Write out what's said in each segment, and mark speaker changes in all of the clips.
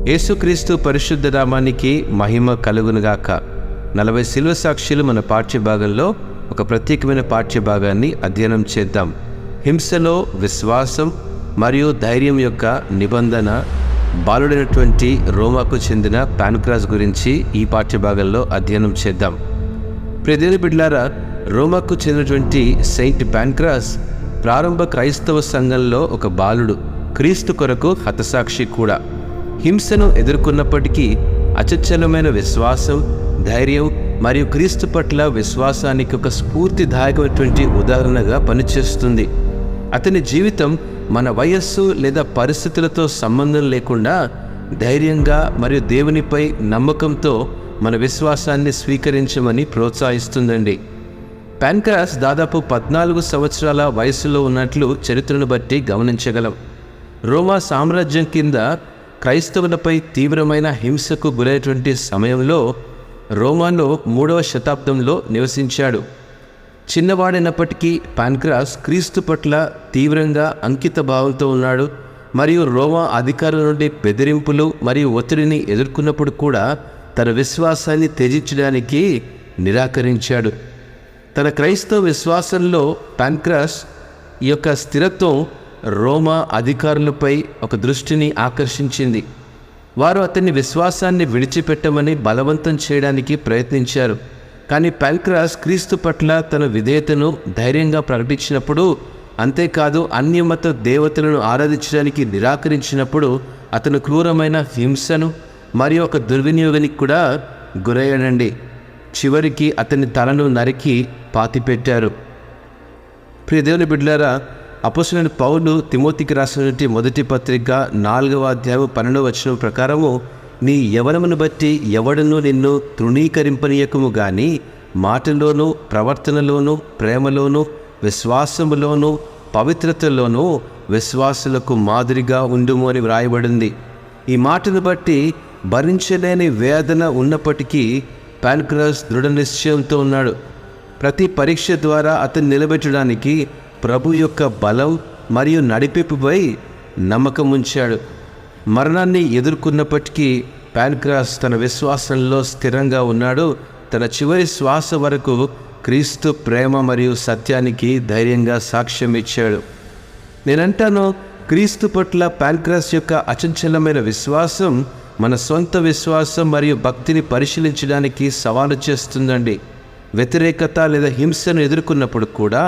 Speaker 1: యేసుక్రీస్తు పరిశుద్ధ నామానికి మహిమ కలుగునుగాక. 40 శిలువ సాక్షులు మన పాఠ్యభాగంలో ఒక ప్రత్యేకమైన పాఠ్యభాగాన్ని అధ్యయనం చేద్దాం. హింసలో విశ్వాసం మరియు ధైర్యం యొక్క నిబంధన బాలుడైనటువంటి రోమాకు చెందిన పాన్క్రాస్ గురించి ఈ పాఠ్యభాగంలో అధ్యయనం చేద్దాం. ప్రియదేవుని బిడ్డలారా, రోమాకు చెందినటువంటి సెయింట్ పాన్క్రాస్ ప్రారంభ క్రైస్తవ సంఘంలో ఒక బాలుడు, క్రీస్తు కొరకు హతసాక్షి కూడా. హింసను ఎదుర్కొన్నప్పటికీ అచంచలమైన విశ్వాసం, ధైర్యం మరియు క్రీస్తు పట్ల విశ్వాసానికి ఒక స్ఫూర్తిదాయకమైనటువంటి ఉదాహరణగా పనిచేస్తుంది. అతని జీవితం మన వయస్సు లేదా పరిస్థితులతో సంబంధం లేకుండా ధైర్యంగా మరియు దేవునిపై నమ్మకంతో మన విశ్వాసాన్ని స్వీకరించమని ప్రోత్సహిస్తుందండి. పాన్క్రాస్ దాదాపు 14 సంవత్సరాల వయసులో ఉన్నట్లు చరిత్రను బట్టి గమనించగలం. రోమా సామ్రాజ్యం కింద క్రైస్తవులపై తీవ్రమైన హింసకు గురైనటువంటి సమయంలో రోమాలో 3వ శతాబ్దంలో నివసించాడు. చిన్నవాడైనప్పటికీ పాన్క్రాస్ క్రీస్తు పట్ల తీవ్రంగా అంకిత భావంతో ఉన్నాడు మరియు రోమా అధికారుల నుండి బెదిరింపులు మరియు ఒత్తిడిని ఎదుర్కొన్నప్పుడు కూడా తన విశ్వాసాన్ని త్యజించడానికి నిరాకరించాడు. తన క్రైస్తవ విశ్వాసంలో పాన్క్రాస్ యొక్క స్థిరత్వం రోమా అధికారులపై ఒక దృష్టిని ఆకర్షించింది. వారు అతని విశ్వాసాన్ని విడిచిపెట్టమని బలవంతం చేయడానికి ప్రయత్నించారు. కానీ పాన్క్రాస్ క్రీస్తు పట్ల తన విధేయతను ధైర్యంగా ప్రకటించినప్పుడు, అంతేకాదు అన్యమత దేవతలను ఆరాధించడానికి నిరాకరించినప్పుడు అతను క్రూరమైన హింసను మరియు ఒక దుర్వినియోగానికి కూడా గురయ్యాడండి. చివరికి అతని తలను నరికి పాతిపెట్టారు. ప్రియ దేవుని బిడ్డలారా, అపోస్తలుడైన పౌలు తిమోతికి రాసినటువంటి మొదటి పత్రిక 4వ అధ్యాయం 12వ వచనం ప్రకారము, నీ యవ్వనమును బట్టి ఎవడనూ నిన్ను తృణీకరింపనీయకము గాని మాటలోనూ ప్రవర్తనలోనూ ప్రేమలోనూ విశ్వాసములోనూ పవిత్రతలోనూ విశ్వాసులకు మాదిరిగా ఉండుము అని వ్రాయబడింది. ఈ మాటను బట్టి భరించలేని వేదన ఉన్నప్పటికీ పాన్క్రాస్ దృఢ నిశ్చయంతో ఉన్నాడు. ప్రతి పరీక్ష ద్వారా అతన్ని నిలబెట్టడానికి ప్రభు యొక్క బలం మరియు నడిపింపుపై నమ్మకం ఉంచాడు. మరణాన్ని ఎదుర్కొన్నప్పటికీ పాన్క్రాస్ తన విశ్వాసంలో స్థిరంగా ఉన్నాడు. తన చివరి శ్వాస వరకు క్రీస్తు ప్రేమ మరియు సత్యానికి ధైర్యంగా సాక్ష్యం ఇచ్చాడు. నేనంటాను, క్రీస్తు పట్ల పాన్క్రాస్ యొక్క అచంచలమైన విశ్వాసం మన సొంత విశ్వాసం మరియు భక్తిని పరిశీలించడానికి సవాలు చేస్తుందండి. వ్యతిరేకత లేదా హింసను ఎదుర్కొన్నప్పుడు కూడా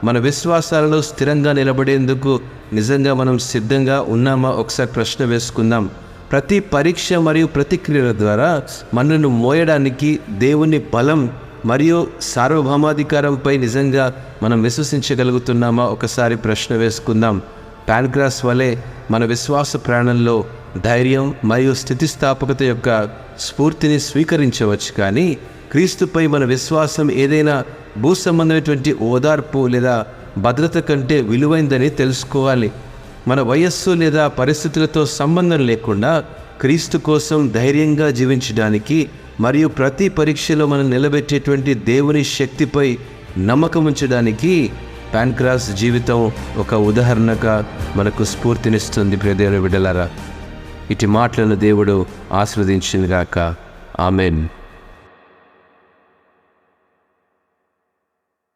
Speaker 1: మన విశ్వాసాలలో స్థిరంగా నిలబడేందుకు నిజంగా మనం సిద్ధంగా ఉన్నామా ఒకసారి ప్రశ్న వేసుకుందాం. ప్రతి పరీక్ష మరియు ప్రతిక్రియల ద్వారా మనను మోయడానికి దేవుని బలం మరియు సార్వభౌమాధికారంపై నిజంగా మనం విశ్వసించగలుగుతున్నామా ఒకసారి ప్రశ్న వేసుకుందాం. పాన్క్రాస్ వలె మన విశ్వాస ప్రాణంలో ధైర్యం మరియు స్థితిస్థాపకత యొక్క స్ఫూర్తిని స్వీకరించవచ్చు, కానీ క్రీస్తుపై మన విశ్వాసం ఏదైనా భూసంబంధమైనటువంటి ఓదార్పు లేదా భద్రత కంటే విలువైందని తెలుసుకోవాలి. మన వయస్సు లేదా పరిస్థితులతో సంబంధం లేకుండా క్రీస్తు కోసం ధైర్యంగా జీవించడానికి మరియు ప్రతి పరీక్షలో మనం నిలబెట్టేటువంటి దేవుని శక్తిపై నమ్మకం ఉంచడానికి పాన్క్రాస్ జీవితం ఒక ఉదాహరణగా మనకు స్ఫూర్తినిస్తుంది. ప్రియ దేవుని బిడ్డలారా, ఇటు మాటలను దేవుడు ఆశీర్వదించుగాక. ఆమెన్.